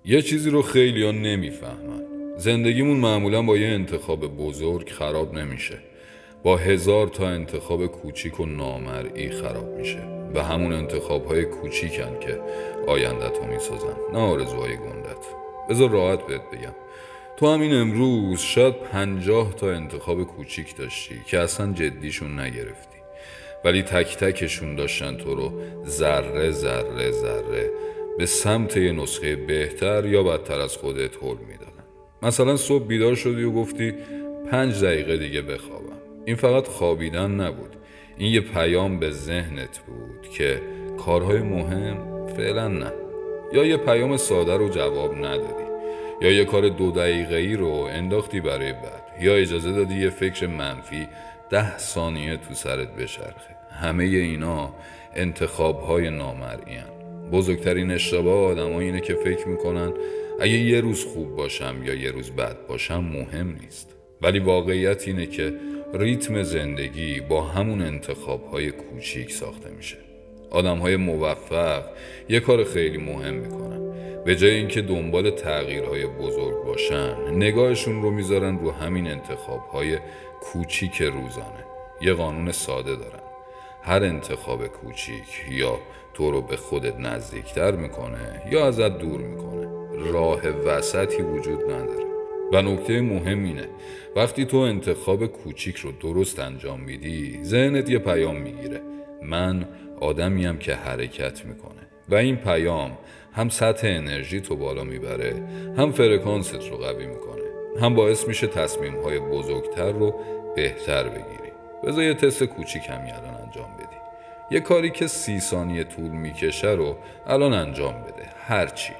یه چیزی رو خیلی‌ها نمیفهمن. زندگیمون معمولا با یه انتخاب بزرگ خراب نمیشه. با 1000 تا انتخاب کوچیک و نامرئی خراب میشه. و همون انتخاب‌های کوچیکن که آینده‌تو میسازن، نه آرزوهای گندت. بذار راحت بهت بگم، تو همین امروز شاید 50 تا انتخاب کوچیک داشتی که اصلا جدیشون نگرفتی، ولی تک تکشون داشتن تو رو ذره ذره ذره به سمت یه نسخه بهتر یا بدتر از خودت هل میدادن. مثلا صبح بیدار شدی و گفتی 5 دقیقه دیگه بخوابم. این فقط خوابیدن نبود، این یه پیام به ذهنت بود که کارهای مهم فعلا نه، یا یه پیام ساده رو جواب ندادی، یا یه کار 2 دقیقه‌ای رو انداختی برای بعد، یا اجازه دادی یه فکر منفی 10 ثانیه تو سرت بچرخه. همه اینا انتخاب‌های نامرئی هن. بزرگترین اشتباه آدم‌ها اینه که فکر میکنن اگه یه روز خوب باشم یا یه روز بد باشم مهم نیست، ولی واقعیت اینه که ریتم زندگی با همون انتخاب‌های کوچیک ساخته میشه. آدم‌های موفق یه کار خیلی مهم میکنن، به جای اینکه دنبال تغییرهای بزرگ باشن نگاهشون رو میذارن رو همین انتخاب‌های کوچیک روزانه. یه قانون ساده دارن: هر انتخاب کوچیک یا تو رو به خودت نزدیکتر میکنه یا ازت دور میکنه. راه وسطی وجود نداره. و نکته مهم اینه وقتی تو انتخاب کوچیک رو درست انجام میدی، ذهنت یه پیام میگیره: من آدمیم که حرکت میکنه. و این پیام هم سطح انرژی تو بالا میبره، هم فرکانست رو قوی میکنه، هم باعث میشه تصمیم‌های بزرگتر رو بهتر بگیری. بذار یه تست کوچیک هم الان انجام بدی. یه کاری که 30 ثانیه طول میکشه رو الان انجام بده. هرچی.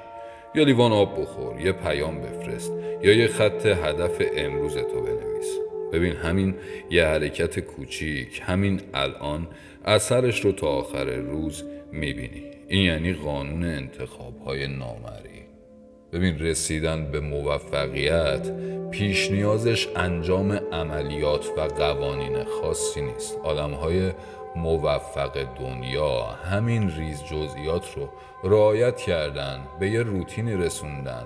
یا لیوان آب بخور، یه پیام بفرست، یا یه خط هدف امروزتو بنویس. ببین همین یه حرکت کوچیک همین الان اثرش رو تا آخر روز میبینی. این یعنی قانون انتخاب‌های نامرئی. ببین رسیدن به موفقیت پیش نیازش انجام عملیات و قوانین خاصی نیست. آدم‌های موفق دنیا همین ریز جزئیات رو رعایت کردن، به یه روتینی رسوندن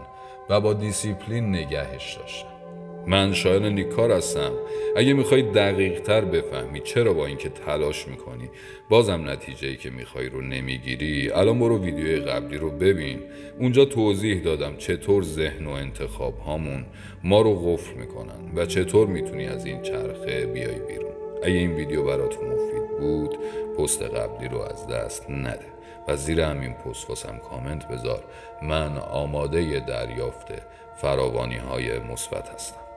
و با دیسیپلین نگهش داشتن. من شایان نیکار هستم. اگه میخوای دقیق تر بفهمی چرا با اینکه تلاش میکنی بازم نتیجه‌ای که میخوای رو نمیگیری، الان برو ویدیوی قبلی رو ببین. اونجا توضیح دادم چطور ذهن و انتخاب هامون ما رو قفل میکنن و چطور میتونی از این چرخه بیای بیرون. اگه این ویدیو برات مفید بود پست قبلی رو از دست نده و زیر همین پست واسم کامنت بذار. من آماده دریافت فراوانی های مثبت هستم.